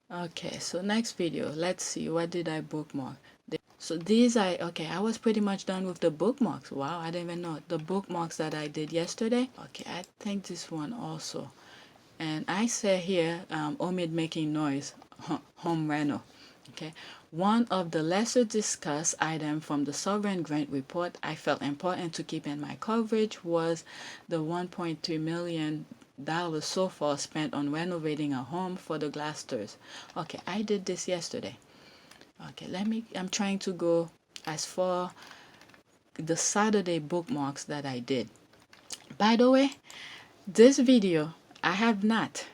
Okay, so next video, let's see, what did I bookmark? So these I was pretty much done with the bookmarks. Wow, I didn't even know the bookmarks that I did yesterday. Okay, I think this one also. And I say here, omit making noise, home reno. Okay, one of the lesser discussed items from the sovereign grant report I felt important to keep in my coverage was the $1.3 million so far spent on renovating a home for the Glasters. Okay, I did this yesterday. Okay, I'm trying to go as far the Saturday bookmarks that I did. By the way, this video, I have not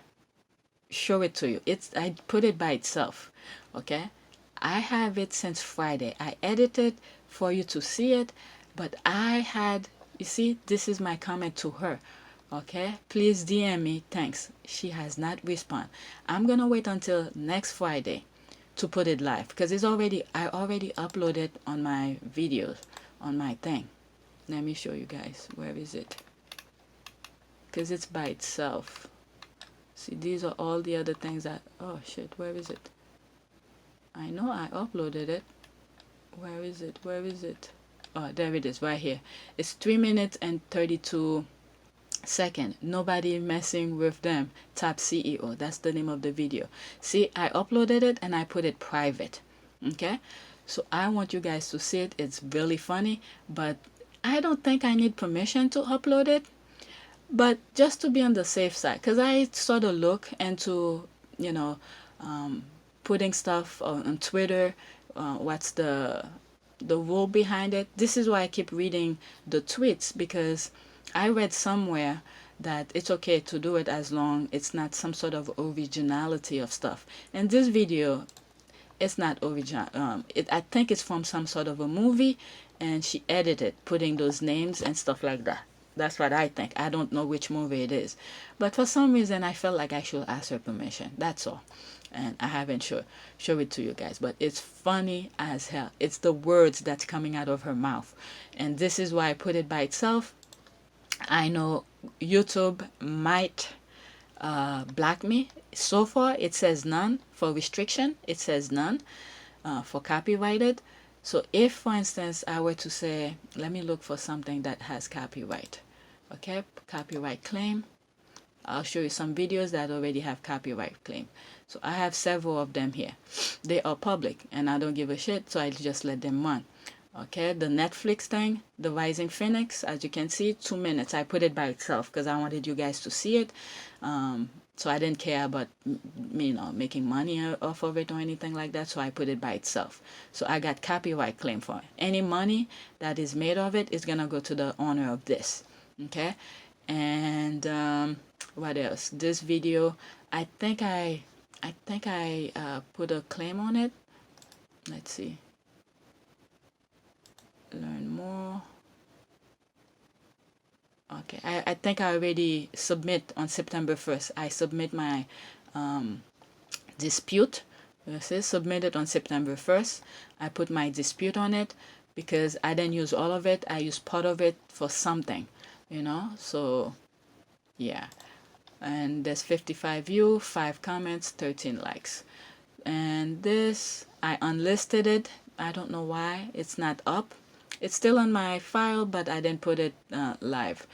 show it to you. I put it by itself. Okay, I have it since Friday. I edited for you to see it, but you see, this is my comment to her. Okay, please DM me, thanks. She has not responded. I'm gonna wait until next Friday to put it live because I already uploaded on my videos on my thing. Let me show you guys. Where is it? Because it's by itself. See, these are all the other things that, oh shit, where is it? I know I uploaded it. Where is it? Where is it? Oh, there it is, right here. It's 3 minutes and 32 seconds. Nobody messing with them. Tap CEO. That's the name of the video. See, I uploaded it and I put it private. Okay? So I want you guys to see it. It's really funny, but I don't think I need permission to upload it. But just to be on the safe side, because I sort of look into, you know, putting stuff on Twitter, what's the rule behind it. This is why I keep reading the tweets, because I read somewhere that it's okay to do it as long it's not some sort of originality of stuff. And this video, it's not original. I think it's from some sort of a movie, and she edited, putting those names and stuff like that. That's what I think. I don't know which movie it is, but for some reason I felt like I should ask her permission. That's all, and I haven't show it to you guys. But it's funny as hell. It's the words that's coming out of her mouth, and this is why I put it by itself. I know YouTube might black me. So far it says none for restriction. It says none for copyrighted. So if, for instance, I were to say, let me look for something that has copyright. Okay, copyright claim. I'll show you some videos that already have copyright claim. So I have several of them here. They are public and I don't give a shit, so I just let them run. Okay, the Netflix thing, the Rising Phoenix, as you can see, 2 minutes. I put it by itself because I wanted you guys to see it. So I didn't care about making money off of it or anything like that. So I put it by itself. So I got copyright claim for it. Any money that is made of it is gonna go to the owner of this. Okay, and what else? This video, I think I put a claim on it. Let's see. Learn more. Okay, I think I already submit on September 1st. I submit my dispute. This is submitted on September 1st. I put my dispute on it because I didn't use all of it. I used part of it for something, so yeah. And there's 55 views, 5 comments, 13 likes. And this, I unlisted it. I don't know why it's not up. It's still on my file, but I didn't put it live.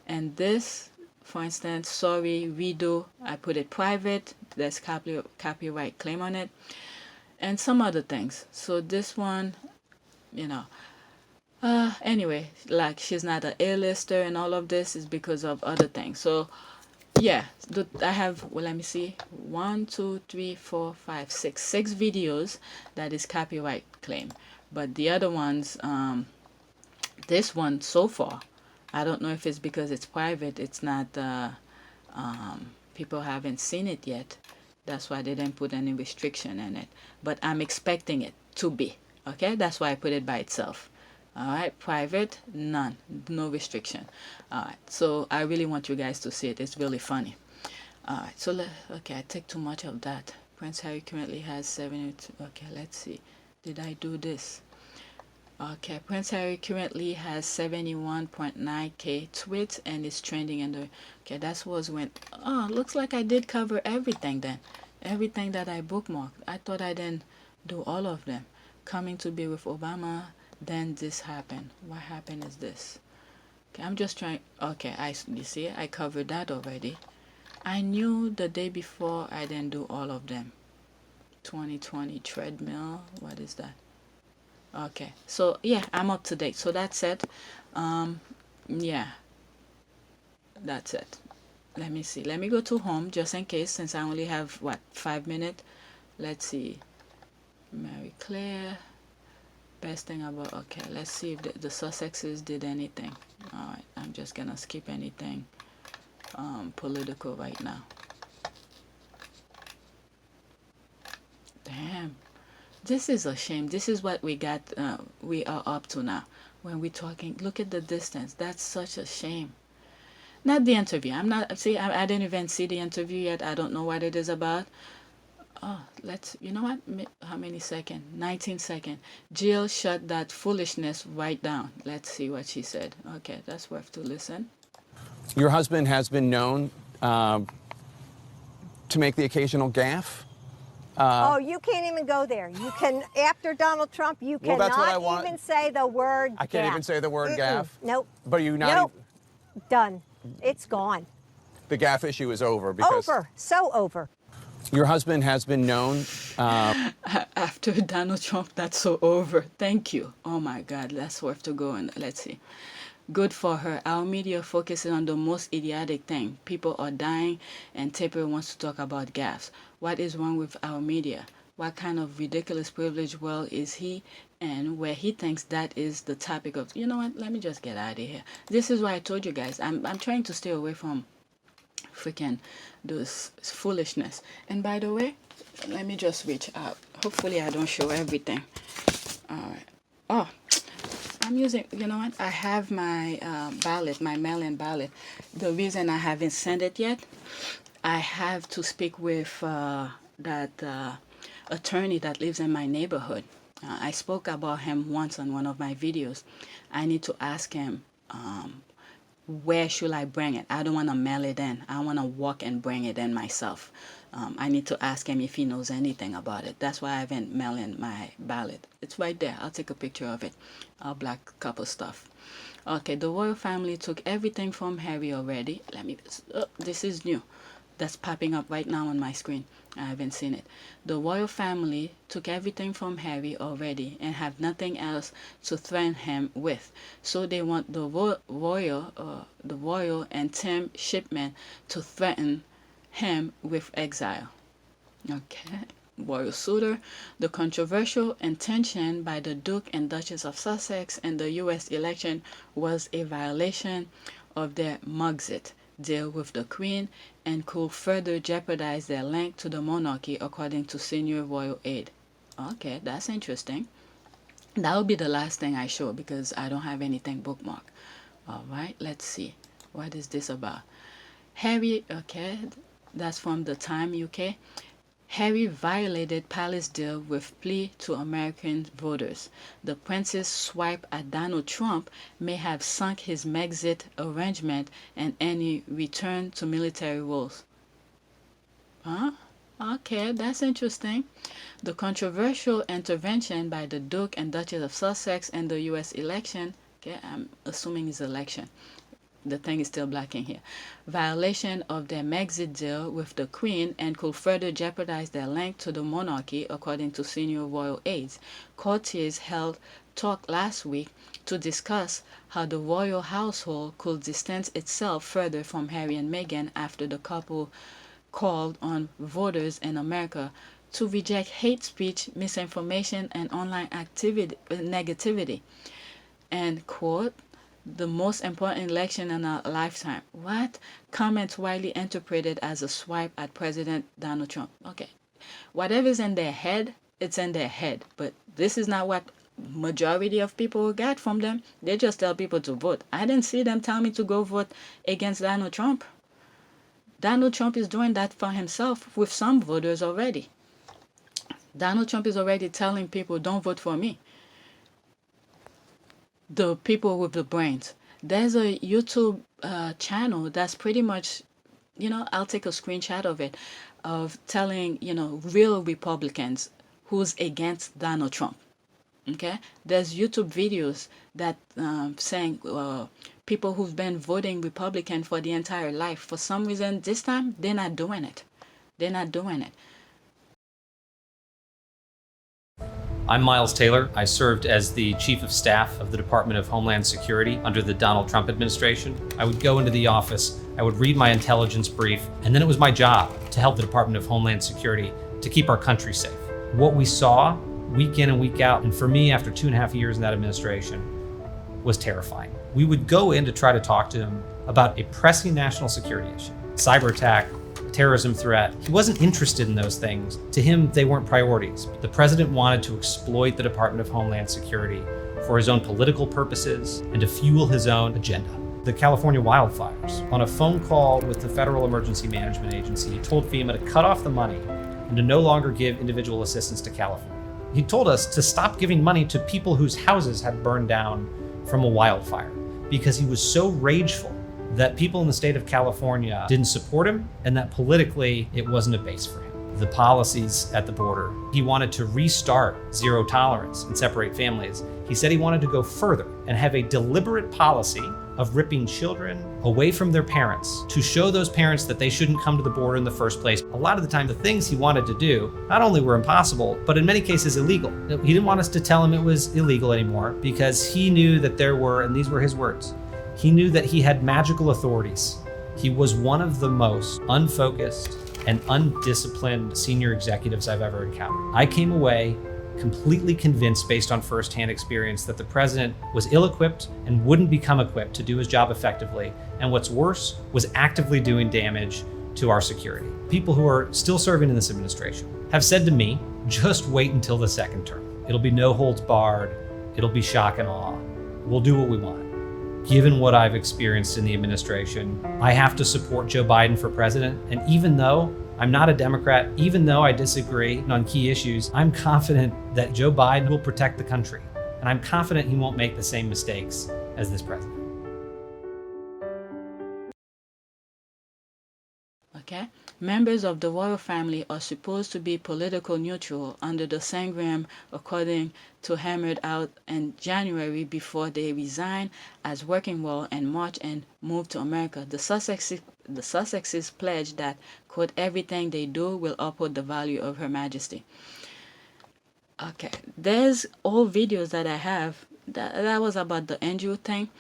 And this, for instance, sorry, redo, I put it private. There's copyright claim on it. And some other things. So this one, anyway, like she's not an A-lister and all of this is because of other things. So yeah, I have, well, let me see, 1, 2, 3, 4, 5, 6 videos that is copyright claim. But the other ones, this one so far, I don't know if it's because it's private, it's not, people haven't seen it yet. That's why they didn't put any restriction in it. But I'm expecting it to be, okay? That's why I put it by itself. All right, private, none, no restriction. All right, so I really want you guys to see it. It's really funny. All right, so okay, I take too much of that. Prince Harry currently has 72. Okay, let's see. Did I do this? Okay, Prince Harry currently has 71.9k tweets and is trending in the. Okay, that was when. Oh, looks like I did cover everything then. Everything that I bookmarked, I thought I didn't do all of them. Coming to be with Obama, then this happened. What happened is this. Okay, I'm just trying. Okay, you see, I covered that already. I knew the day before I didn't do all of them. 2020 treadmill. What is that? Okay, so yeah, I'm up to date. So that's it. Yeah, that's it. Let me see. Let me go to home just in case, since I only have what, 5 minutes. Let's see. Mary Claire. Best thing about, okay, let's see if the Sussexes did anything. All right, I'm just gonna skip anything political right now. Damn, this is a shame. This is what we got. We are up to now. When we're talking, look at the distance. That's such a shame. Not the interview. I'm not. See, I didn't even see the interview yet. I don't know what it is about. Oh, you know what? How many seconds? 19 seconds. Jill shut that foolishness right down. Let's see what she said. Okay, that's worth to listen. Your husband has been known to make the occasional gaffe. Oh, you can't even go there. You can, after Donald Trump, you cannot even say the word I can't gaffe. even say the word gaffe? Nope. But you not Nope. Done. It's gone. The gaffe issue is over because Over. So over. Your husband has been known After Donald Trump, that's so over. Thank you. Oh my God, that's worth to go and let's see. Good for her. Our media focuses on the most idiotic thing. People are dying and Tipper wants to talk about gaffes. What is wrong with our media? What kind of ridiculous privileged world is he in where he thinks that is the topic of, you know what, let me just get out of here. This is why I told you guys, I'm trying to stay away from freaking this foolishness. And by the way, let me just reach out. Hopefully I don't show everything. All right. Oh, I'm using, you know what, I have my ballot, my mail-in ballot. The reason I haven't sent it yet, I have to speak with that attorney that lives in my neighborhood. I spoke about him once on one of my videos. I need to ask him where should I bring it. I don't want to mail it in. I want to walk and bring it in myself. I need to ask him if he knows anything about it. That's why I haven't mailed in my ballot. It's right there. I'll take a picture of it. I'll black a couple stuff. Okay, the royal family took everything from Harry already. This is new. That's popping up right now on my screen. I haven't seen it. The royal family took everything from Harry already and have nothing else to threaten him with. So they want the royal and Tim Shipman to threaten him with exile. Okay. Royal suitor. The controversial intention by the Duke and Duchess of Sussex in the U.S. election was a violation of their Brexit deal with the Queen and could further jeopardize their link to the monarchy, according to senior royal aide. Okay, that's interesting. That will be the last thing I show because I don't have anything bookmarked. All right, let's see. What is this about? Harry, okay, that's from the Time UK. Harry violated palace deal with plea to American voters. The prince's swipe at Donald Trump may have sunk his Brexit arrangement and any return to military rules. Huh? Okay, that's interesting. The controversial intervention by the Duke and Duchess of Sussex in the U.S. election, okay, I'm assuming it's election. The thing is still black in here. Violation of their Brexit deal with the Queen and could further jeopardize their link to the monarchy, according to senior royal aides. Courtiers held talk last week to discuss how the royal household could distance itself further from Harry and Meghan after the couple called on voters in America to reject hate speech, misinformation, and online negativity. And quote, the most important election in our lifetime. What? Comments widely interpreted as a swipe at President Donald Trump. Okay. Whatever's in their head, it's in their head. But this is not what majority of people get from them. They just tell people to vote. I didn't see them tell me to go vote against Donald Trump. Donald Trump is doing that for himself with some voters already. Donald Trump is already telling people, don't vote for me. The people with the brains. There's a YouTube channel that's pretty much, I'll take a screenshot of it. of telling, real Republicans who's against Donald Trump. Okay, there's YouTube videos that saying people who've been voting Republican for the entire life, for some reason this time they're not doing it. They're not doing it. I'm Miles Taylor. I served as the Chief of Staff of the Department of Homeland Security under the Donald Trump administration. I would go into the office, I would read my intelligence brief, and then it was my job to help the Department of Homeland Security to keep our country safe. What we saw week in and week out, and for me after 2.5 years in that administration, was terrifying. We would go in to try to talk to him about a pressing national security issue, cyber attack, terrorism threat. He wasn't interested in those things. To him, they weren't priorities. The president wanted to exploit the Department of Homeland Security for his own political purposes and to fuel his own agenda. The California wildfires. On a phone call with the Federal Emergency Management Agency, he told FEMA to cut off the money and to no longer give individual assistance to California. He told us to stop giving money to people whose houses had burned down from a wildfire because he was so rageful that people in the state of California didn't support him and that politically it wasn't a base for him. The policies at the border, he wanted to restart zero tolerance and separate families. He said he wanted to go further and have a deliberate policy of ripping children away from their parents to show those parents that they shouldn't come to the border in the first place. A lot of the time, the things he wanted to do not only were impossible, but in many cases illegal. He didn't want us to tell him it was illegal anymore because he knew that there were, and these were his words, he knew that he had magical authorities. He was one of the most unfocused and undisciplined senior executives I've ever encountered. I came away completely convinced based on firsthand experience that the president was ill-equipped and wouldn't become equipped to do his job effectively. And what's worse, was actively doing damage to our security. People who are still serving in this administration have said to me, just wait until the second term. It'll be no holds barred. It'll be shock and awe. We'll do what we want. Given what I've experienced in the administration, I have to support Joe Biden for president. And even though I'm not a Democrat, even though I disagree on key issues, I'm confident that Joe Biden will protect the country. And I'm confident he won't make the same mistakes as this president. Okay? Members of the royal family are supposed to be political neutral under the Sangram, according to hammered out in January before they resign as working royal and march and move to America. The Sussexes pledge that, quote, everything they do will uphold the value of Her Majesty. Okay, there's old videos that I have that was about the Andrew thing,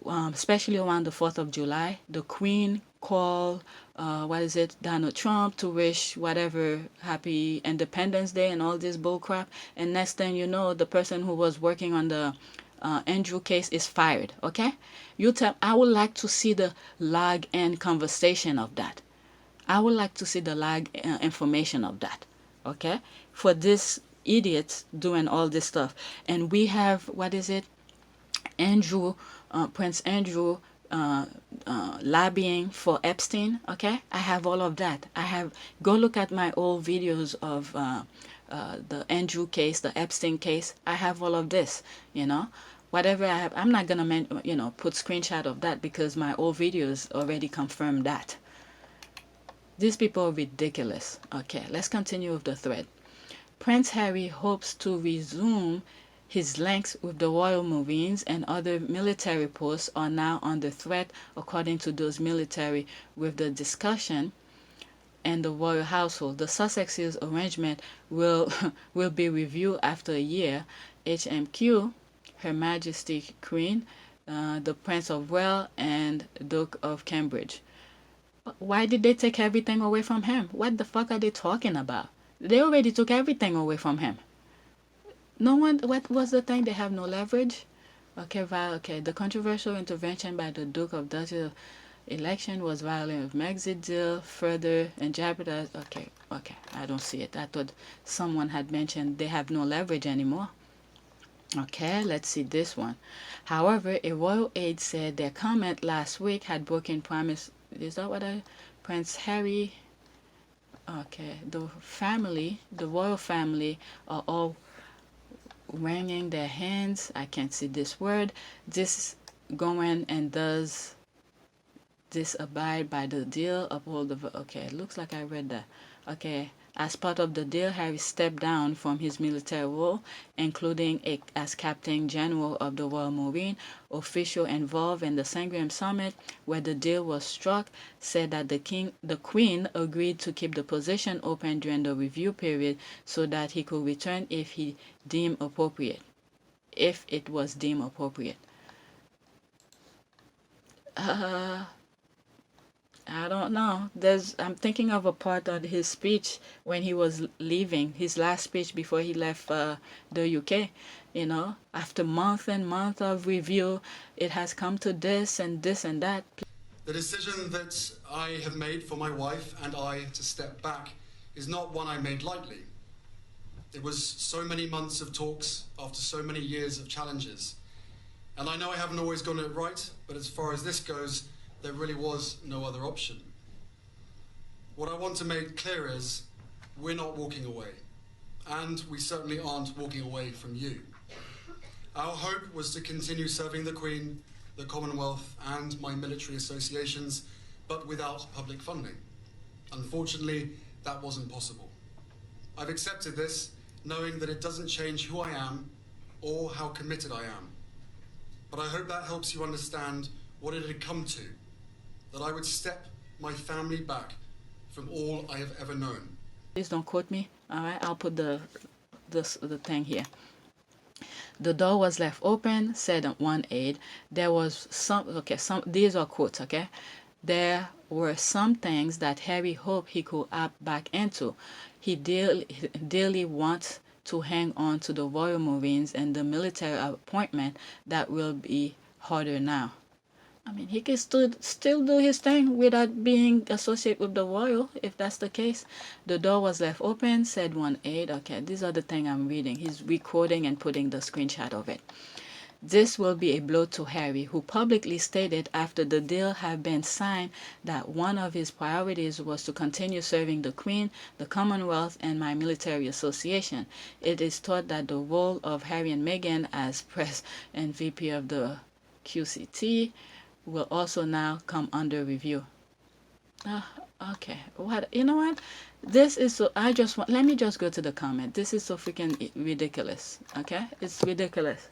especially around the 4th of July. The Queen called, Donald Trump to wish whatever happy Independence Day and all this bullcrap. And next thing you know, the person who was working on the Andrew case is fired. Okay, I would like to see the log and conversation of that. I would like to see the log information of that. Okay, for this idiots doing all this stuff. And we have Andrew, Prince Andrew, lobbying for Epstein. Okay, I have all of that. Go look at my old videos of the Andrew case, the Epstein case. I have all of this. Whatever I have, I'm not gonna put screenshot of that because my old videos already confirm that. These people are ridiculous. Okay, let's continue with the thread. Prince Harry hopes to resume his links with the Royal Marines and other military posts are now under threat, according to those military, with the discussion and the royal household. The Sussex's arrangement will be reviewed after a year. HMQ, Her Majesty Queen, the Prince of Wales, and Duke of Cambridge. Why did they take everything away from him? What the fuck are they talking about? They already took everything away from him. No one, what was the thing? They have no leverage? Okay, the controversial intervention by the Duke of Duchess election was violent with Megxit deal, further and jeopardized. Okay, I don't see it. I thought someone had mentioned they have no leverage anymore. Okay, let's see this one. However, a royal aide said their comment last week had broken promise. Is that what Prince Harry? Okay, the royal family are all wringing their hands. I can't see this word. This going and does this abide by the deal, uphold the. Okay, it looks like I read that. Okay, as part of the deal, Harry stepped down from his military role, including as Captain General of the Royal Marine. Official involved in the Sangream Summit, where the deal was struck, said that the Queen agreed to keep the position open during the review period so that he could return if he deemed appropriate. If it was deemed appropriate. I don't know. I'm thinking of a part of his speech when he was leaving, his last speech before he left the UK. You know, after month and month of review, it has come to this and this and that. The decision that I have made for my wife and I to step back is not one I made lightly. It was so many months of talks after so many years of challenges. And I know I haven't always gotten it right, but as far as this goes, there really was no other option. What I want to make clear is we're not walking away, and we certainly aren't walking away from you. Our hope was to continue serving the Queen, the Commonwealth, and my military associations, but without public funding. Unfortunately, that wasn't possible. I've accepted this, knowing that it doesn't change who I am or how committed I am. But I hope that helps you understand what it had come to, that I would step my family back from all I have ever known. Please don't quote me, all right? I'll put the thing here. The door was left open, said one aide. There was these are quotes, okay? There were some things that Harry hoped he could opt back into. He dearly wants to hang on to the Royal Marines and the military appointment that will be harder now. I mean, he can still do his thing without being associated with the royal, if that's the case. The door was left open, said one aide. Okay, these are the thing I'm reading. He's recording and putting the screenshot of it. This will be a blow to Harry, who publicly stated after the deal had been signed that one of his priorities was to continue serving the Queen, the Commonwealth, and my military association. It is thought that the role of Harry and Meghan as press and VP of the QCT will also now come under review. Okay, you know what? This is so, let me just go to the comment. This is so freaking ridiculous, okay? It's ridiculous.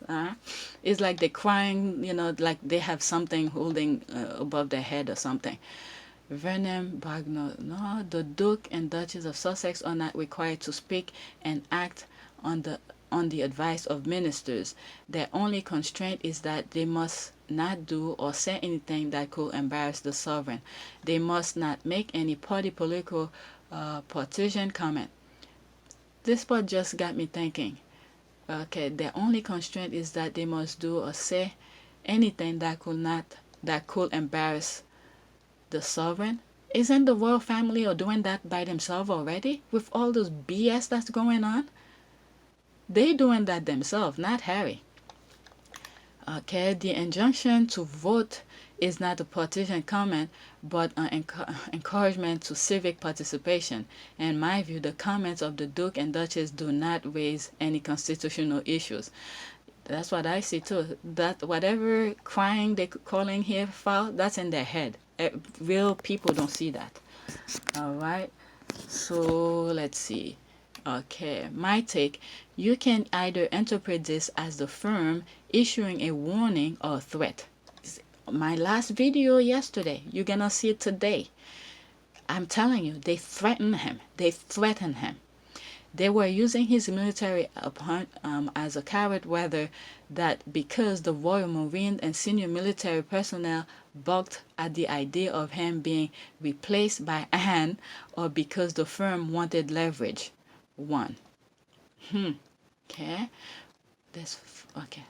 It's like they're crying, you know, like they have something holding above their head or something. Vernon Bagnall, no, the Duke and Duchess of Sussex are not required to speak and act on the advice of ministers. Their only constraint is that they must not do or say anything that could embarrass the sovereign. They must not make any political partisan comment. This part just got me thinking. Okay, their only constraint is that they must do or say anything that could embarrass the sovereign. Isn't the royal family or doing that by themselves already with all this BS that's going on? They doing that themselves, not Harry. Okay, the injunction to vote is not a partisan comment, but an encouragement to civic participation. In my view, the comments of the Duke and Duchess do not raise any constitutional issues. That's what I see too. That whatever crying they're calling here foul, that's in their head. Real people don't see that. All right. So let's see. Okay, my take, you can either interpret this as the firm issuing a warning or a threat. My last video yesterday, you're gonna see it today. I'm telling you, they threatened him. They were using his military as a carrot, whether that because the Royal Marine and senior military personnel balked at the idea of him being replaced by Anne, or because the firm wanted leverage. Okay. Okay.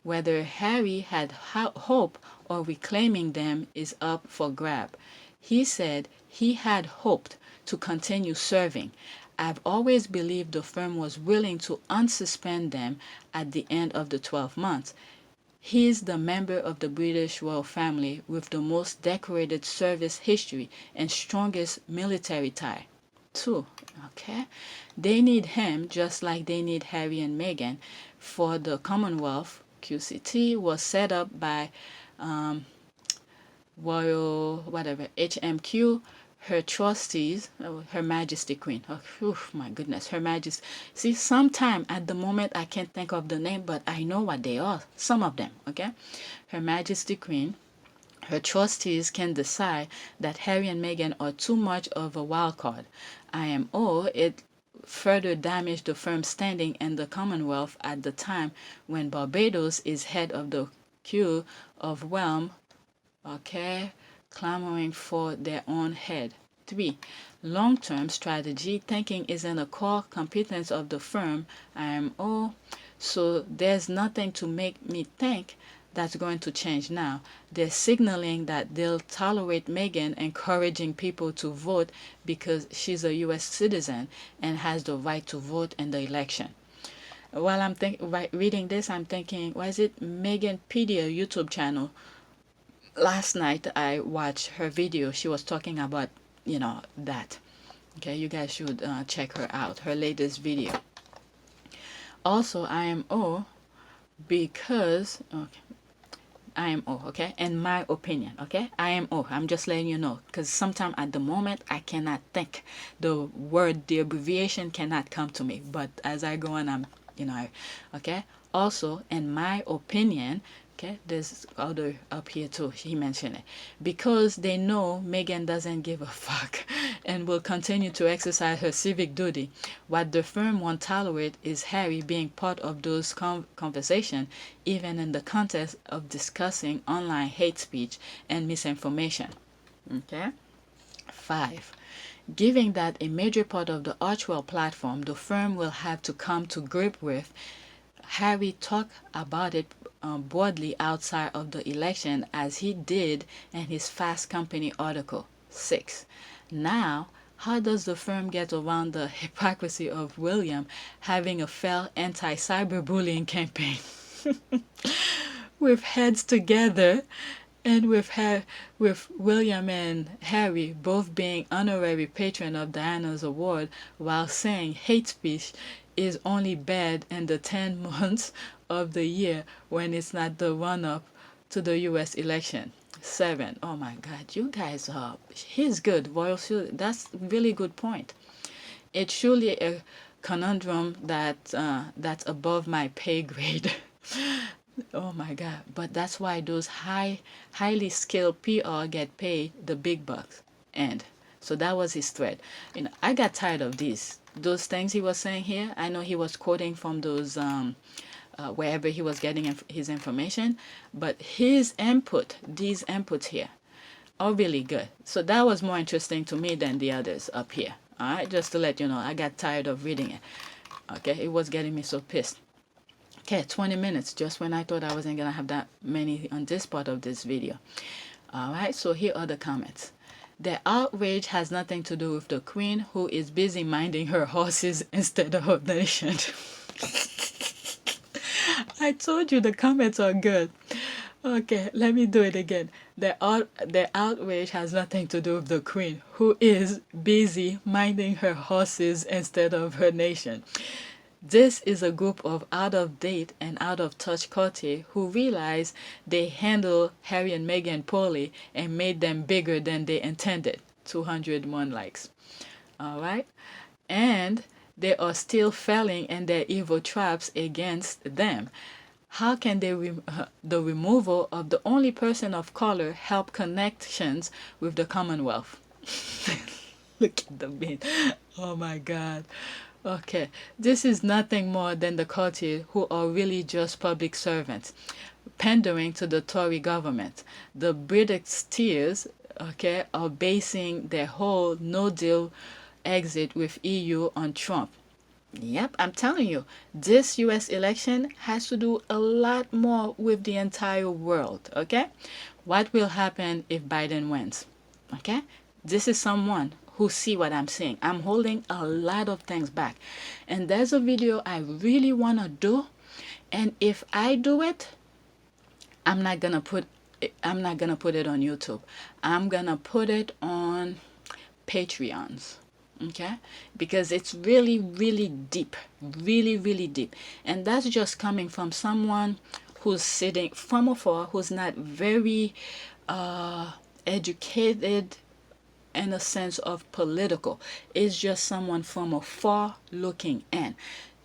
Whether Harry had hope or reclaiming them is up for grab. He said he had hoped to continue serving. I've always believed the firm was willing to unsuspend them at the end of the 12 months. He's the member of the British royal family with the most decorated service history and strongest military tie. Too. Okay, they need him just like they need Harry and Meghan. For the Commonwealth, QCT was set up by Royal HMQ her trustees, Her Majesty Queen. Oh, my goodness, Her Majesty. See, sometime at the moment I can't think of the name, but I know what they are. Some of them, okay? Her Majesty Queen. Her trustees can decide that Harry and Meghan are too much of a wild card. IMO, it further damaged the firm's standing in the Commonwealth at the time when Barbados is head of the queue of realm, okay, clamoring for their own head. 3. Long-term strategy thinking isn't a core competence of the firm, IMO, so there's nothing to make me think that's going to change now. They're signaling that they'll tolerate Meghan encouraging people to vote because she's a U.S. citizen and has the right to vote in the election. While I'm reading this, I'm thinking, was it Meghanpedia YouTube channel? Last night I watched her video. She was talking about, that. Okay, you guys should check her out, her latest video. Also, IMO, because, IMO, okay, in my opinion, okay, IMO, I'm just letting you know, because sometimes at the moment I cannot think, the abbreviation cannot come to me, but as I go on, I'm, okay, also, in my opinion, okay, there's other up here too, he mentioned it, because they know Meghan doesn't give a fuck and will continue to exercise her civic duty. What the firm won't tolerate is Harry being part of those conversations, even in the context of discussing online hate speech and misinformation. Okay? 5. Given that a major part of the Archwell platform the firm will have to come to grips with, Harry talked about it broadly outside of the election as he did in his Fast Company article. 6. Now, how does the firm get around the hypocrisy of William having a failed anti-cyberbullying campaign? With heads together and with William and Harry both being honorary patron of Diana's award while saying hate speech is only bad in the 10 months of the year when it's not the run-up to the U.S. election. 7. Oh my God, you guys are, he's good, Royal Shield. That's really good point. It's surely a conundrum that's above my pay grade. Oh my God, but that's why those highly skilled PR get paid the big bucks. And so that was his thread. I got tired of those things he was saying here. I know he was quoting from those wherever he was getting his information, but his input, these inputs here, are really good. So that was more interesting to me than the others up here. All right, just to let you know, I got tired of reading it. Okay, it was getting me so pissed. Okay, 20 minutes, just when I thought I wasn't gonna have that many on this part of this video. All right, so here are the comments. The outrage has nothing to do with the Queen, who is busy minding her horses instead of her nation. I told you the comments are good. Okay, let me do it again. The outrage has nothing to do with the Queen, who is busy minding her horses instead of her nation. This is a group of out-of-date and out-of-touch courtiers who realize they handled Harry and Meghan poorly and made them bigger than they intended. 201 likes. All right? And they are still failing in their evil traps against them. How can the removal of the only person of color help connections with the Commonwealth? Look at the bit. Oh my God. Okay, this is nothing more than the courtiers who are really just public servants, pandering to the Tory government. The Brexiteers, okay, are basing their whole no-deal exit with EU on Trump. Yep, I'm telling you, this US election has to do a lot more with the entire world, okay? What will happen if Biden wins? Okay? This is someone who see what I'm saying. I'm holding a lot of things back. And there's a video I really want to do, and if I do it, I'm not going to put it on YouTube. I'm going to put it on Patreons. Okay, because it's really, really deep, really, really deep, and that's just coming from someone who's sitting from afar, who's not very educated in a sense of political. It's just someone from afar looking in.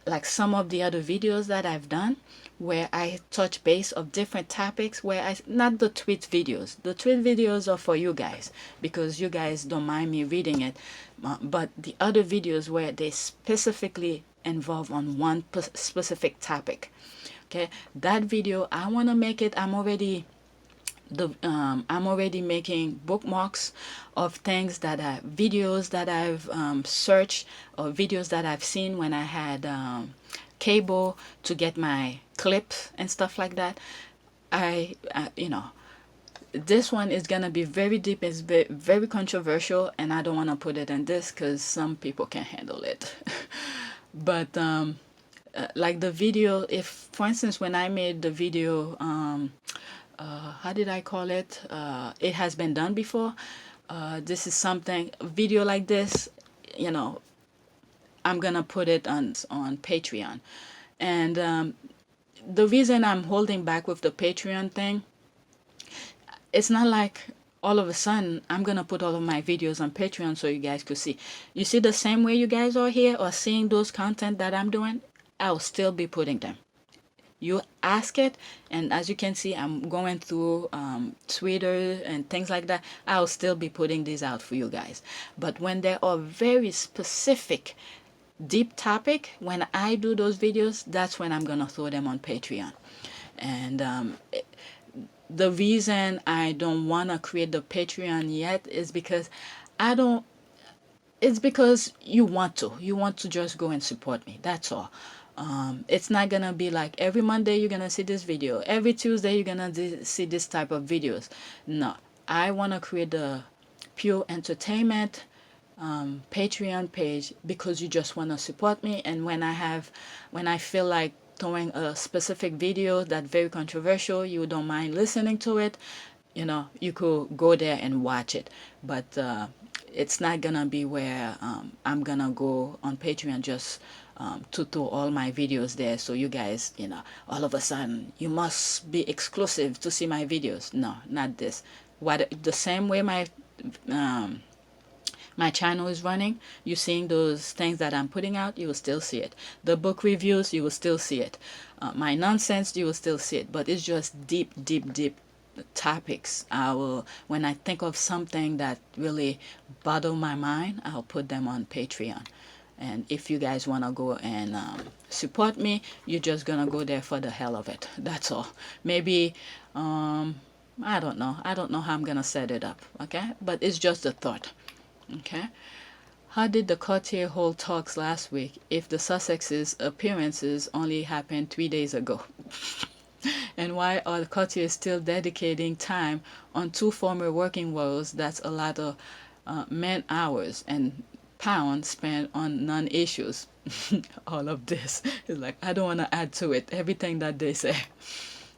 Like some of the other videos that I've done where I touch base of different topics, where I, not the tweet videos. The tweet videos are for you guys because you guys don't mind me reading it. But the other videos where they specifically involve on one specific topic. Okay, that video, I want to make it, I'm already making bookmarks of things that are videos that I've searched, or videos that I've seen when I had cable to get my clips and stuff like that. I you know, this one is gonna be very deep, it's very controversial, and I don't want to put it in this because some people can't handle it. But like the video, if for instance when I made the video, how did I call it? It has been done before. This is something, a video like this, you know, I'm gonna put it on Patreon. And the reason I'm holding back with the Patreon thing, it's not like all of a sudden I'm gonna put all of my videos on Patreon so you guys could see. You see, the same way you guys are here or seeing those content that I'm doing, I'll still be putting them. You ask it, and as you can see, I'm going through Twitter and things like that. I'll still be putting these out for you guys. But when there are very specific deep topic, when I do those videos, that's when I'm gonna throw them on Patreon. And the reason I don't want to create the Patreon yet is because it's because you want to just go and support me, that's all. It's not gonna be like every Monday you're gonna see this video, every Tuesday you're gonna see this type of videos. No, I want to create the pure entertainment Patreon page because you just want to support me. And when I feel like throwing a specific video that's very controversial, you don't mind listening to it, you know, you could go there and watch it. But it's not gonna be where I'm gonna go on Patreon just to throw all my videos there so you guys, you know, all of a sudden you must be exclusive to see my videos. No, not this. What the same way my channel is running, you seeing those things that I'm putting out, you will still see it. The book reviews, you will still see it. My nonsense, you will still see it. But it's just deep topics. When I think of something that really bottle my mind, I'll put them on Patreon. And if you guys want to go and support me, you're just gonna go there for the hell of it. That's all. Maybe I don't know how I'm gonna set it up, okay? But it's just a thought. Okay, how did the Cartier hold talks last week if the Sussex's appearances only happened 3 days ago? And why are the Cartier still dedicating time on two former working roles? That's a lot of man hours and pounds spent on non-issues. All of this is like, I don't want to add to it, everything that they say.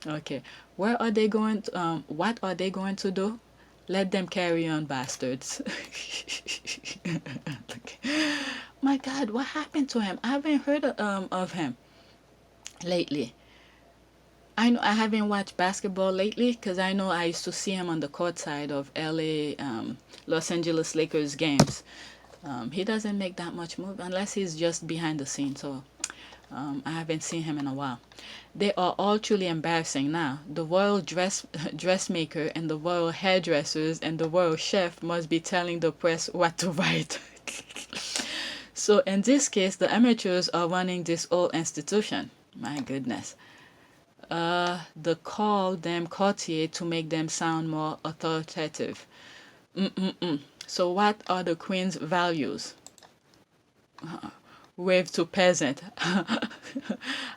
Okay, where are they going to, what are they going to do? Let them carry on, bastards. My God, what happened to him? I haven't heard of him lately. I know I haven't watched basketball lately because I know I used to see him on the court side of LA, Los Angeles Lakers games. He doesn't make that much move unless he's just behind the scenes. So I haven't seen him in a while. They are all truly embarrassing now. The royal dressmaker and the royal hairdressers and the royal chef must be telling the press what to write. So in this case, the amateurs are running this old institution. My goodness. They call them Cartier to make them sound more authoritative. So what are the Queen's values? Wave to peasant.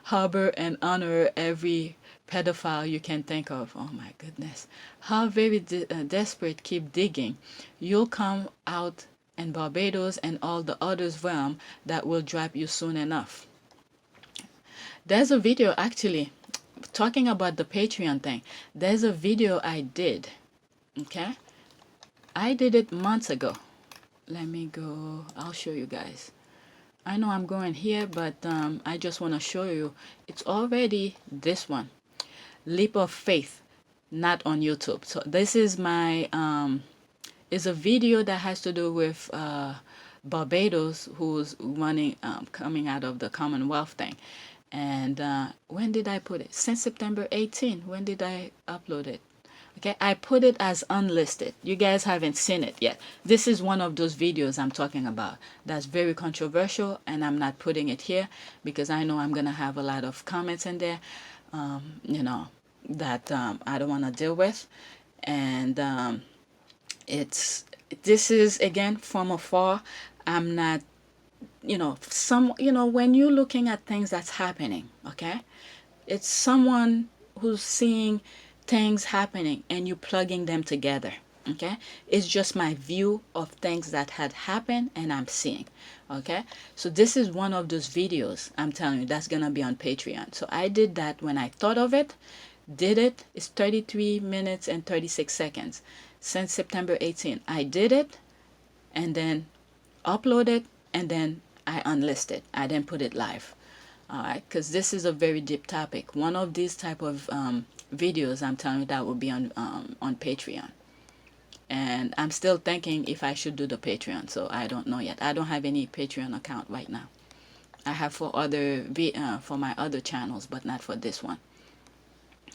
Harbor and honor every pedophile you can think of. Oh my goodness. How very desperate, keep digging. You'll come out in Barbados and all the others realm that will drop you soon enough. There's a video actually talking about the Patreon thing. There's a video I did. Okay, I did it months ago. Let me go, I'll show you guys. I know I'm going here, but I just want to show you. It's already this one. Leap of Faith, not on YouTube. So this is my is a video that has to do with Barbados, who's running, coming out of the Commonwealth thing. And when did I put it? Since September 18. When did I upload it? Okay, I put it as unlisted. You guys haven't seen it yet. This is one of those videos I'm talking about that's very controversial, and I'm not putting it here because I know I'm gonna have a lot of comments in there, you know, that I don't want to deal with. And this is again from afar. I'm not, you know, when you're looking at things that's happening, okay, it's someone who's seeing things happening and you plugging them together. Okay, it's just my view of things that had happened and I'm seeing. Okay, so this is one of those videos I'm telling you that's gonna be on Patreon. So I did that when I thought of it, did it. It's 33 minutes and 36 seconds since September 18. I did it and then uploaded, and then I unlisted. I didn't put it live. All right, because this is a very deep topic. One of these type of videos, I'm telling you, that will be on Patreon. And I'm still thinking if I should do the Patreon, so I don't know yet. I don't have any Patreon account right now. I have for for my other channels, but not for this one.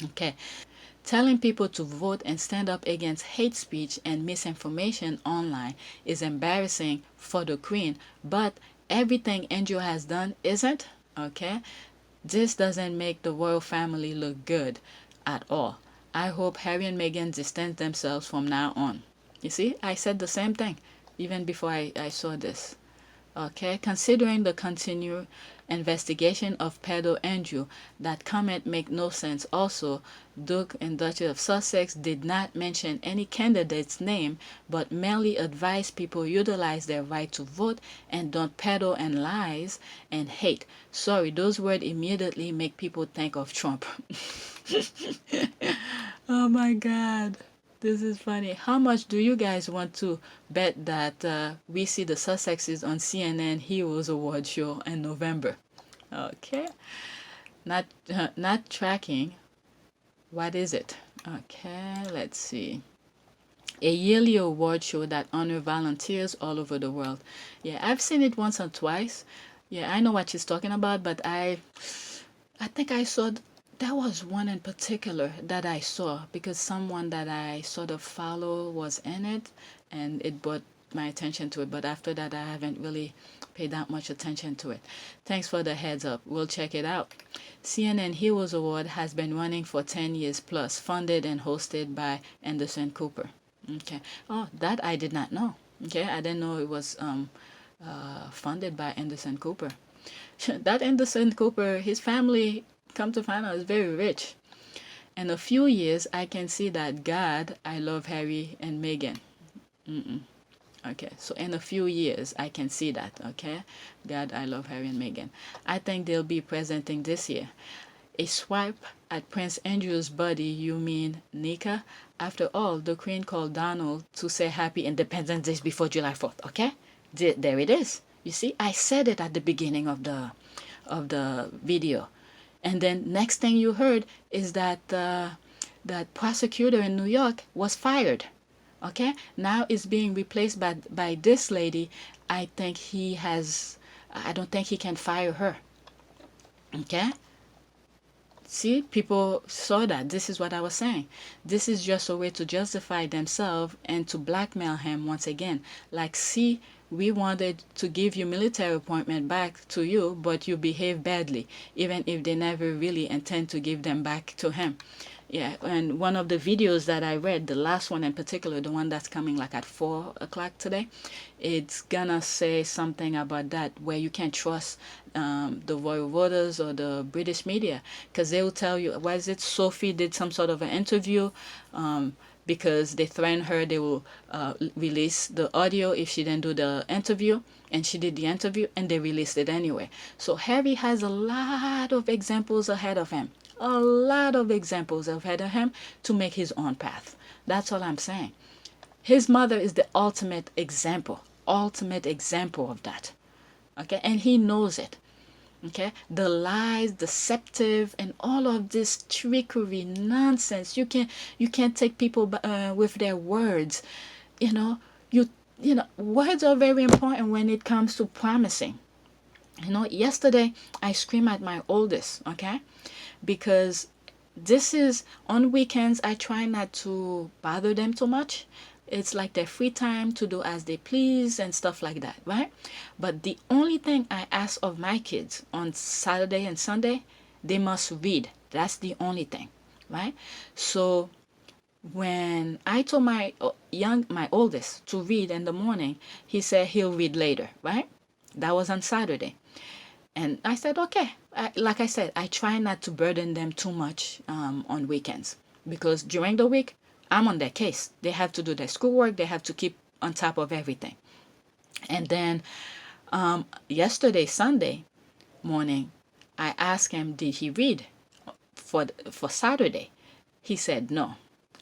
Okay, telling people to vote and stand up against hate speech and misinformation online is embarrassing for the Queen, but everything Andrew has done isn't. Okay, this doesn't make the royal family look good at all. I hope Harry and Meghan distance themselves from now on. You see, I said the same thing even before I saw this. Okay, considering the continued investigation of pedo Andrew, that comment make no sense. Also, Duke and Duchess of Sussex did not mention any candidate's name, but merely advised people utilize their right to vote and don't peddle and lies and hate. Sorry, those words immediately make people think of Trump. Oh my God. This is funny. How much do you guys want to bet that we see the Sussexes on CNN Heroes Award show in November? Okay. Not tracking. What is it? Okay, let's see. A yearly award show that honor volunteers all over the world. Yeah, I've seen it once or twice. Yeah, I know what she's talking about, but I think I saw there was one in particular that I saw because someone that I sort of follow was in it, and it brought my attention to it. But after that, I haven't really paid that much attention to it. Thanks for the heads up. We'll check it out. CNN Heroes Award has been running for 10 years plus, funded and hosted by Anderson Cooper. Okay. Oh, that I did not know. Okay, I didn't know it was funded by Anderson Cooper. That Anderson Cooper, his family, come to find out, is very rich. In a few years, I can see that God, I love Harry and Meghan. Okay, so in a few years, I can see that. Okay, God, I love Harry and Meghan. I think they'll be presenting this year. A swipe at Prince Andrew's body, you mean Nika? After all, the Queen called Donald to say Happy Independence Day before July 4th. Okay, there it is. You see, I said it at the beginning of the video. And then next thing you heard is that that prosecutor in New York was fired. Okay, now it's being replaced by this lady. I don't think he can fire her. Okay, see, people saw that. This is what I was saying. This is just a way to justify themselves and to blackmail him once again. Like, see, we wanted to give you military appointment back to you, but you behave badly, even if they never really intend to give them back to him. Yeah, and one of the videos that I read, the last one in particular, the one that's coming like at 4 o'clock today, it's gonna say something about that, where you can't trust the royal voters or the British media, because they will tell you, why is it Sophie did some sort of an interview, because they threatened her they will release the audio if she didn't do the interview, and she did the interview and they released it anyway. So Harry has a lot of examples ahead of him, a lot of examples ahead of him to make his own path. That's all I'm saying. His mother is the ultimate example of that. Okay, and he knows it. Okay, the lies, deceptive, and all of this trickery nonsense. You can't take people with their words. You know, words are very important when it comes to promising. Yesterday I screamed at my oldest, okay? Because this is on weekends, I try not to bother them too much. It's like their free time to do as they please and stuff like that, right? But the only thing I ask of my kids on Saturday and Sunday, they must read. That's the only thing, right? So when I told my oldest to read in the morning, he said he'll read later, right? That was on Saturday. And I said, okay. Like I said, I try not to burden them too much on weekends, because during the week, I'm on their case. They have to do their schoolwork. They have to keep on top of everything. And then yesterday, Sunday morning, I asked him, did he read for Saturday? He said no.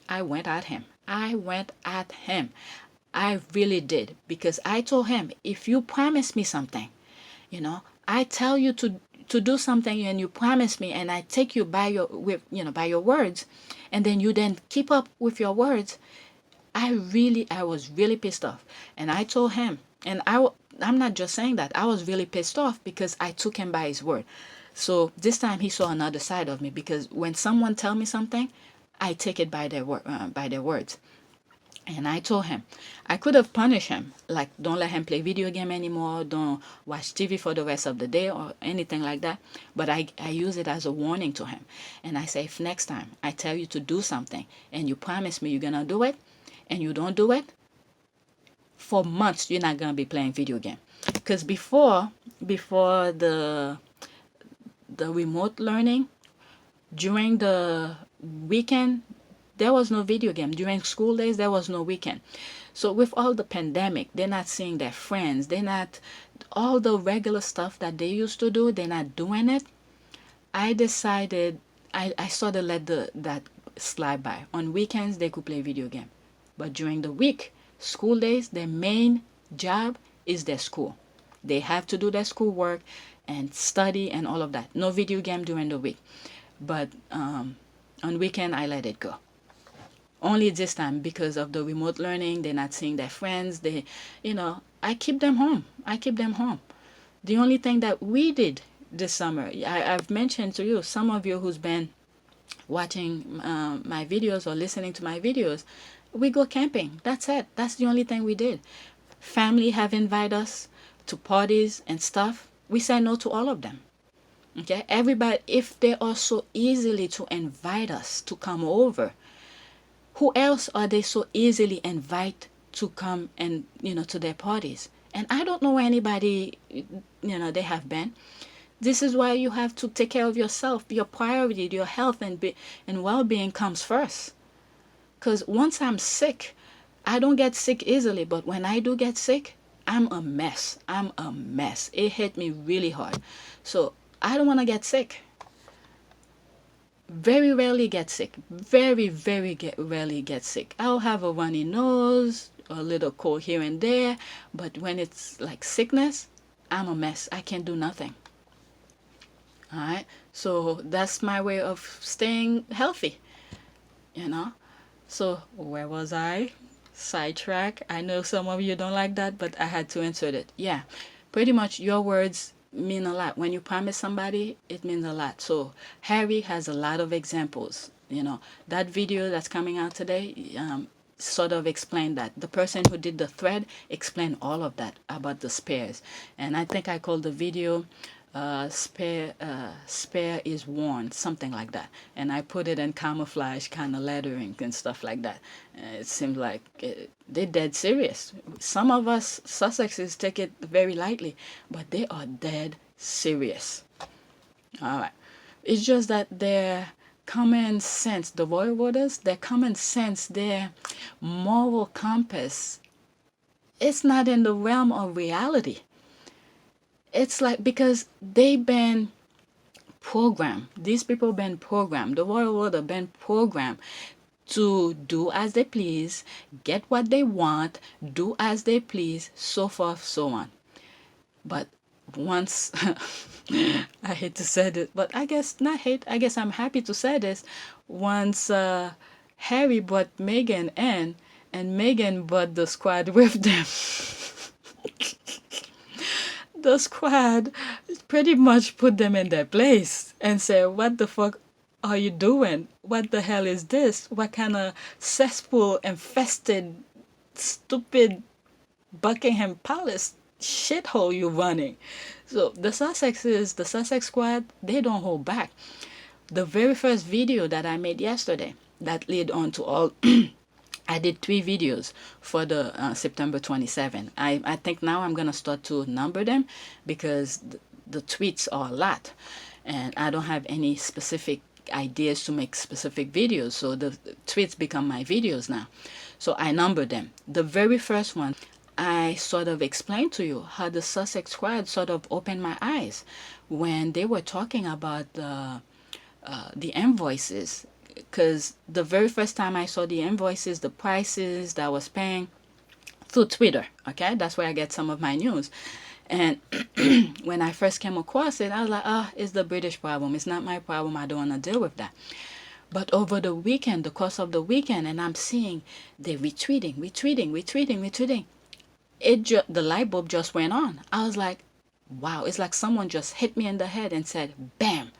I went at him. I really did, because I told him, if you promise me something, I tell you to do something and you promise me, and I take you by your words, and then you then keep up with your words. I was really pissed off, and I told him, and I'm not just saying that. I was really pissed off because I took him by his word. So this time he saw another side of me, because when someone tell me something, I take it by their words. And I told him, I could have punished him, like don't let him play video game anymore, don't watch TV for the rest of the day or anything like that. But I use it as a warning to him. And I say, if next time I tell you to do something and you promise me you're going to do it and you don't do it, for months you're not going to be playing video game. Because before the remote learning, during the weekend, there was no video game. During school days, there was no weekend. So with all the pandemic, they're not seeing their friends. They're not, all the regular stuff that they used to do, they're not doing it. I decided, I sort of let that slide by. On weekends, they could play video game. But during the week, school days, their main job is their school. They have to do their schoolwork and study and all of that. No video game during the week. But on weekend, I let it go. Only this time, because of the remote learning, they're not seeing their friends. I keep them home. The only thing that we did this summer, I've mentioned to you, some of you who's been watching my videos or listening to my videos, we go camping. That's it. That's the only thing we did. Family have invited us to parties and stuff. We say no to all of them. Okay, everybody, if they are so easily to invite us to come over, who else are they so easily invite to come and to their parties? And I don't know anybody they have been. This is why you have to take care of yourself. Your priority, your health and well-being comes first. Because once I'm sick, I don't get sick easily, but when I do get sick, I'm a mess. It hit me really hard. So I don't want to get sick. Very rarely get sick. Very, very rarely get sick. I'll have a runny nose, a little cold here and there, but when it's like sickness, I'm a mess. I can't do nothing. All right? So that's my way of staying healthy. So where was I? Sidetrack. I know some of you don't like that, but I had to insert it. Yeah, pretty much your words mean a lot. When you promise somebody, it means a lot. So Harry has a lot of examples. That video that's coming out today sort of explained that. The person who did the thread explained all of that about the spares. And I think I called the video spare is worn, something like that. And I put it in camouflage kind of lettering and stuff like that. It seemed like they're dead serious. Some of us Sussexes take it very lightly, but they are dead serious. All right. It's just that their common sense, the royal waters, their common sense, their moral compass, it's not in the realm of reality. It's like, because they've been programmed. These people been programmed. The royal order been programmed to do as they please, get what they want, do as they please, so forth, so on. But once, I hate to say this, but I guess not hate, I guess I'm happy to say this. Once Harry brought Meghan in, and Meghan brought the squad with them. The squad pretty much put them in their place and said, what the fuck are you doing? What the hell is this? What kind of cesspool infested, stupid Buckingham Palace shithole you running? So the Sussex squad, they don't hold back. The very first video that I made yesterday that led on to all I did 3 videos for the September 27. I think now I'm going to start to number them because the tweets are a lot and I don't have any specific ideas to make specific videos. So the tweets become my videos now. So I number them. The very first one, I sort of explained to you how the Sussex squad sort of opened my eyes when they were talking about the invoices. Because the very first time I saw the invoices, the prices that I was paying through Twitter, okay? That's where I get some of my news. And when I first came across it, I was like, it's the British problem. It's not my problem. I don't want to deal with that. But over the weekend, the course of the weekend, and I'm seeing they retweeting. The light bulb just went on. I was like, wow, it's like someone just hit me in the head and said, bam,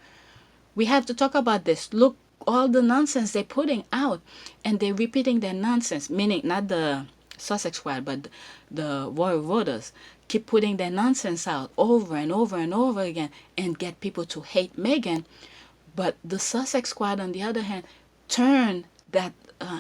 we have to talk about this. Look, all the nonsense they're putting out, and they're repeating their nonsense, meaning not the Sussex squad, but the royal voters keep putting their nonsense out over and over and over again and get people to hate Meghan. But the Sussex squad, on the other hand, turn that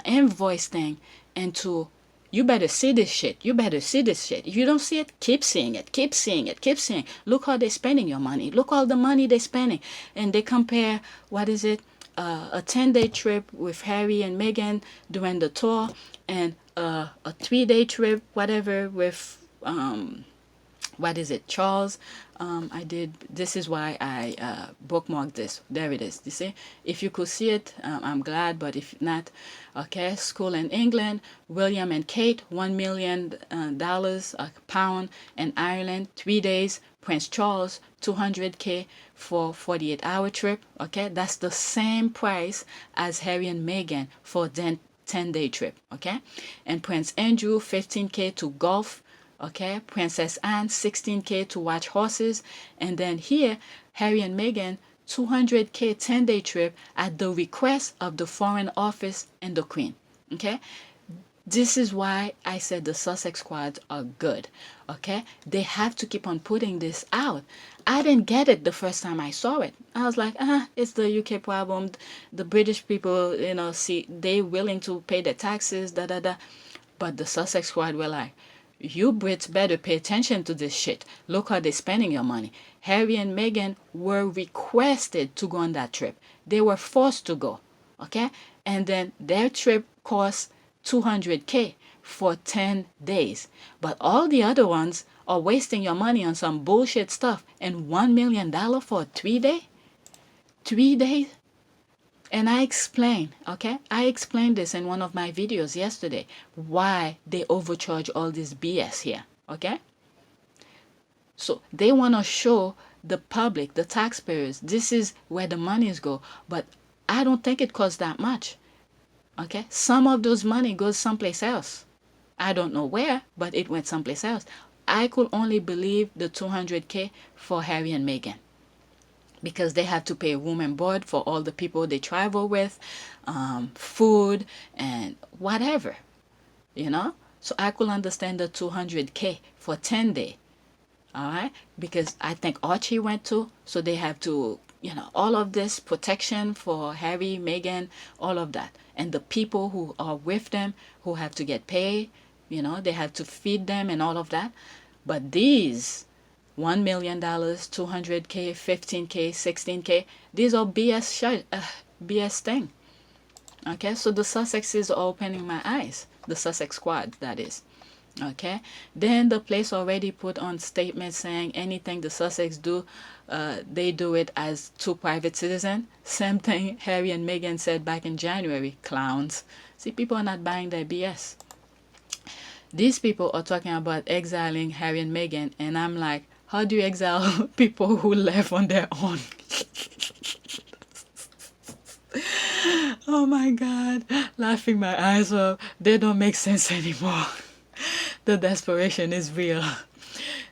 invoice thing into, you better see this shit. You better see this shit. If you don't see it, keep seeing it. Keep seeing it. Keep seeing it. Look how they're spending your money. Look all the money they're spending. And they compare, what is it? A 10-day trip with Harry and Meghan during the tour, and a 3-day trip, whatever, with what is it, Charles. This is why I bookmarked this. There it is. You see, if you could see it, I'm glad, but if not, okay. School in England, William and Kate, $1 million, a pound in Ireland, 3 days. Prince Charles, $200K for 48-hour trip. Okay, that's the same price as Harry and Meghan for 10-day trip. Okay, and Prince Andrew, $15K to golf. Okay, Princess Anne, $16K to watch horses. And then here, Harry and Meghan, $200K 10-day trip at the request of the Foreign Office and the Queen. Okay, this is why I said the Sussex squads are good. Okay, they have to keep on putting this out. I didn't get it the first time I saw it. I was like, it's the UK problem. The British people, see, they willing to pay their taxes, But the Sussex squad were like, you Brits better pay attention to this shit. Look how they're spending your money. Harry and Meghan were requested to go on that trip. They were forced to go. Okay? And then their trip cost $200K for 10 days. But all the other ones are wasting your money on some bullshit stuff. And $1 million for a 3-day? 3 days? And I explained this in one of my videos yesterday, why they overcharge all this BS here. Okay? So they want to show the public, the taxpayers, this is where the monies go. But I don't think it costs that much. Okay? Some of those money goes someplace else. I don't know where, but it went someplace else. I could only believe the $200K for Harry and Meghan, because they have to pay room and board for all the people they travel with, food and whatever, So I could understand the $200K for 10 days, all right? Because I think Archie went too, so they have to, all of this protection for Harry, Meghan, all of that. And the people who are with them who have to get paid, they have to feed them and all of that. But these $1 million, $200K, $15K, $16K, these are BS thing. Okay, so the Sussexes are opening my eyes. The Sussex squad, that is. Okay, then the place already put on statements saying anything the Sussex do, they do it as 2 private citizens. Same thing Harry and Meghan said back in January. Clowns. See, people are not buying their BS. These people are talking about exiling Harry and Meghan, and I'm like, how do you exile people who left on their own? Oh my God, laughing my eyes off. They don't make sense anymore. The desperation is real.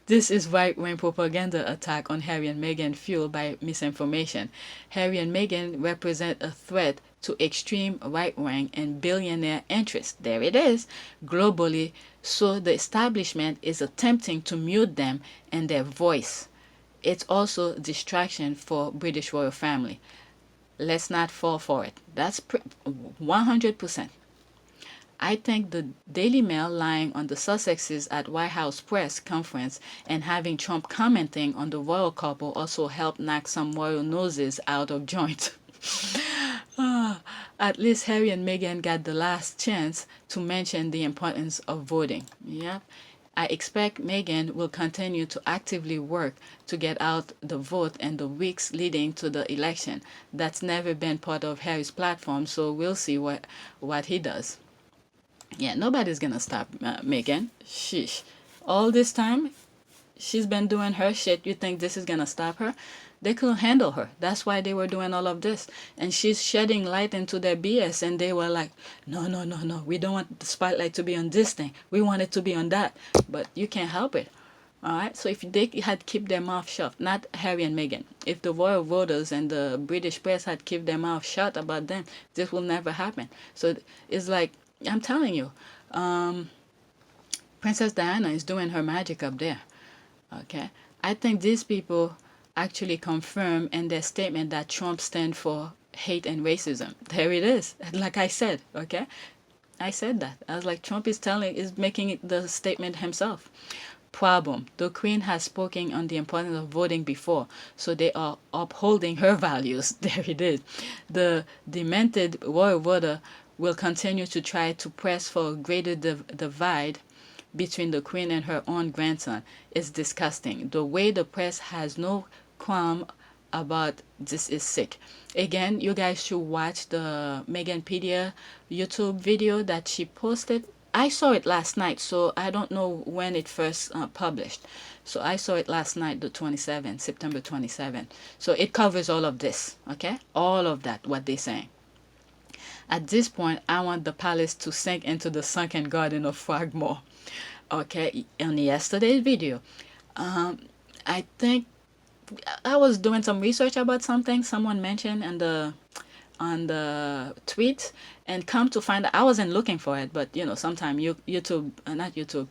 This is right-wing propaganda attack on Harry and Meghan fueled by misinformation. Harry and Meghan represent a threat to extreme right-wing and billionaire interests. There it is, globally. So the establishment is attempting to mute them and their voice. It's also distraction for British royal family. Let's not fall for it. That's 100%. I think the Daily Mail lying on the Sussexes at White House press conference and having Trump commenting on the royal couple also helped knock some royal noses out of joint. At least Harry and Meghan got the last chance to mention the importance of voting. Yep. I expect Meghan will continue to actively work to get out the vote in the weeks leading to the election. That's never been part of Harry's platform, so we'll see what he does. Yeah, nobody's gonna stop Meghan. Sheesh. All this time, she's been doing her shit. You think this is gonna stop her? They couldn't handle her. That's why they were doing all of this. And she's shedding light into their BS. And they were like, no, no, no, no. We don't want the spotlight to be on this thing. We want it to be on that. But you can't help it. All right. So if they had kept their mouth shut, not Harry and Meghan, if the royal voters and the British press had kept their mouth shut about them, this will never happen. So it's like, I'm telling you, Princess Diana is doing her magic up there. Okay, I think these people actually confirm in their statement that Trump stands for hate and racism. There it is. Like I said, okay, I said that. I was like, Trump is making the statement himself. Problem: the Queen has spoken on the importance of voting before, so they are upholding her values. There it is. The demented royal voter will continue to try to press for a greater divide between the Queen and her own grandson. Is disgusting. The way the press has no qualm about this is sick. Again, you guys should watch the Meghanpedia YouTube video that she posted. I saw it last night, so I don't know when it first published. So I saw it last night, the 27th, September 27th. So it covers all of this, okay? All of that, what they're saying. At this point, I want the palace to sink into the sunken garden of Frogmore. Okay, in yesterday's video, I think I was doing some research about something someone mentioned on the tweet, and come to find out, I wasn't looking for it, but you know, sometimes YouTube, not YouTube,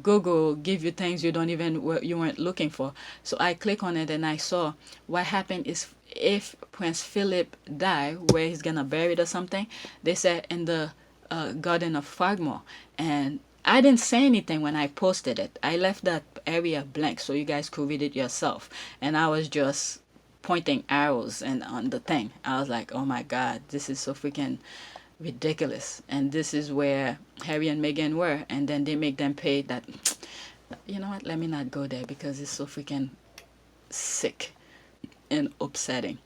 Google give you things you weren't looking for. So I click on it and I saw what happened is if Prince Philip die, where he's gonna bury it or something, they said in the Garden of Frogmore. And I didn't say anything when I posted it. I left that area blank so you guys could read it yourself. And I was just pointing arrows and on the thing. I was like, oh my God, this is so freaking ridiculous. And this is where Harry and Meghan were. And then they make them pay that. You know what? Let me not go there because it's so freaking sick and upsetting.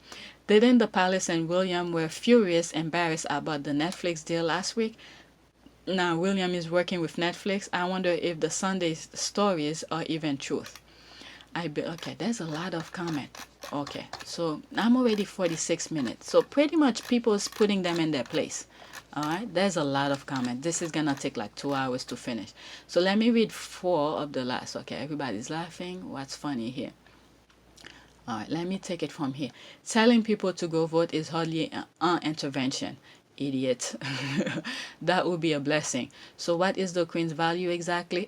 Didn't the palace and William were furious, embarrassed about the Netflix deal last week? Now William is working with Netflix. I wonder if the Sunday stories are even truth. Okay, there's a lot of comment. Okay, so I'm already 46 minutes. So pretty much people is putting them in their place. All right, there's a lot of comment. This is gonna take like 2 hours to finish. So let me read 4 of the last. Okay, everybody's laughing. What's funny here? All right, let me take it from here. Telling people to go vote is hardly an intervention. Idiot. That would be a blessing. So what is the Queen's value exactly?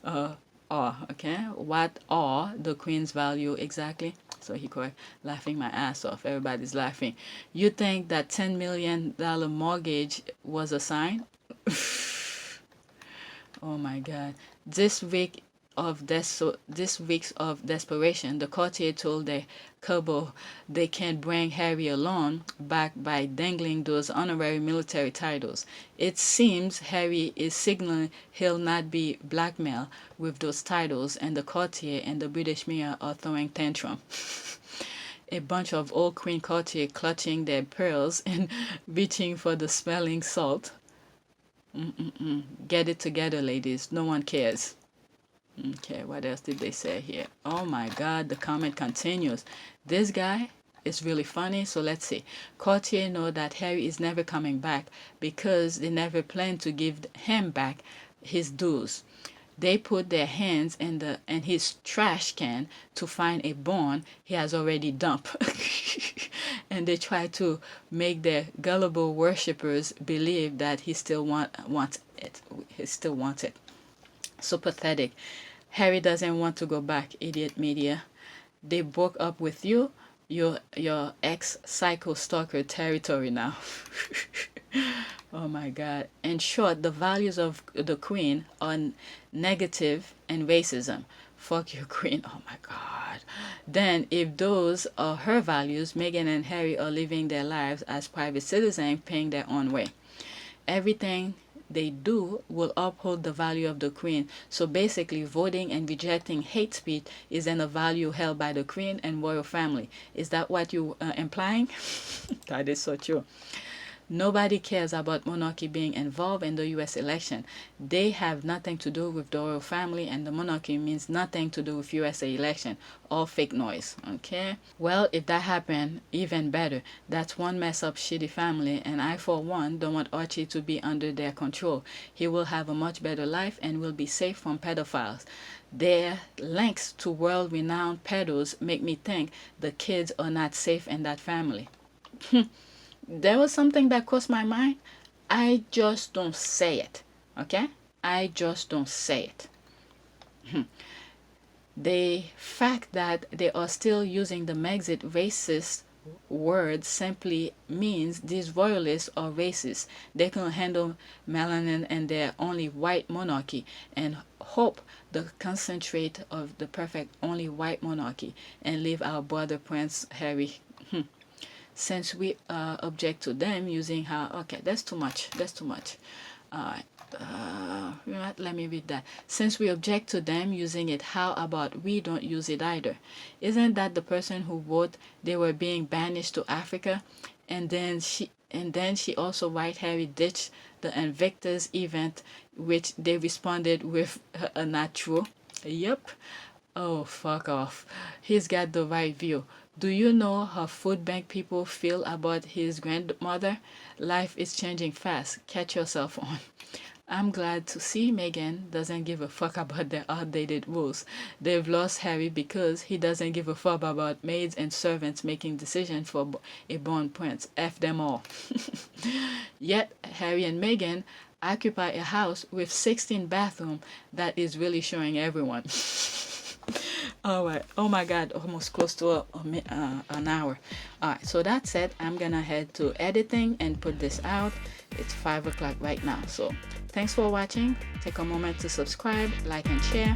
Okay. What are the Queen's value exactly? So he correct, laughing my ass off. Everybody's laughing. You think that $10 million mortgage was a sign? Oh my God. This week's of desperation, the courtier told the couple they can't bring Harry alone back by dangling those honorary military titles. It seems Harry is signaling he'll not be blackmailed with those titles, and the courtier and the British media are throwing tantrum. A bunch of old Queen courtiers clutching their pearls and reaching for the smelling salt. Get it together, ladies. No one cares. Okay, what else did they say here? Oh my God, the comment continues. This guy, it's really funny. So let's see. Courtier know that Harry is never coming back because they never plan to give him back his dues. They put their hands in his trash can to find a bond he has already dumped. And they try to make their gullible worshippers believe that he still wants it. He still wants it. So pathetic. Harry doesn't want to go back, idiot media. They broke up with you. Your ex-psycho stalker territory now. Oh my God. In short, the values of the Queen are negative and racism. Fuck your Queen. Oh my God. Then, if those are her values, Meghan and Harry are living their lives as private citizens, paying their own way. Everything they do will uphold the value of the Queen. So basically, voting and rejecting hate speech isn't a value held by the Queen and royal family. Is that what you are implying? That is so true. Nobody cares about monarchy being involved in the US election. They have nothing to do with the royal family, and the monarchy means nothing to do with USA election. All fake noise, okay? Well, if that happened, even better. That's one mess up shitty family, and I for one don't want Archie to be under their control. He will have a much better life and will be safe from pedophiles. Their links to world-renowned pedos make me think the kids are not safe in that family. There was something that crossed my mind. I just don't say it. Okay? I just don't say it. The fact that they are still using the Megxit racist word simply means these royalists are racist. They can handle melanin and their only white monarchy and hope the concentrate of the perfect only white monarchy and leave our brother Prince Harry. Since we object to them using how, okay, that's too much. Let me read that. Since we object to them using it, how about we don't use it either? Isn't that the person who wrote they were being banished to Africa? And then she also write Harry ditched the Invictus event, which they responded with not true. Yep. Oh, fuck off. He's got the right view. Do you know how food bank people feel about his grandmother? Life is changing fast. Catch yourself on. I'm glad to see Meghan doesn't give a fuck about their outdated rules. They've lost Harry because he doesn't give a fuck about maids and servants making decisions for a born prince. F them all. Yet, Harry and Meghan occupy a house with 16 bathrooms that is really showing everyone. Alright, oh my God, almost close to an hour. Alright, so that's it. I'm gonna head to editing and put this out. It's 5 o'clock right now. So thanks for watching. Take a moment to subscribe, like, and share.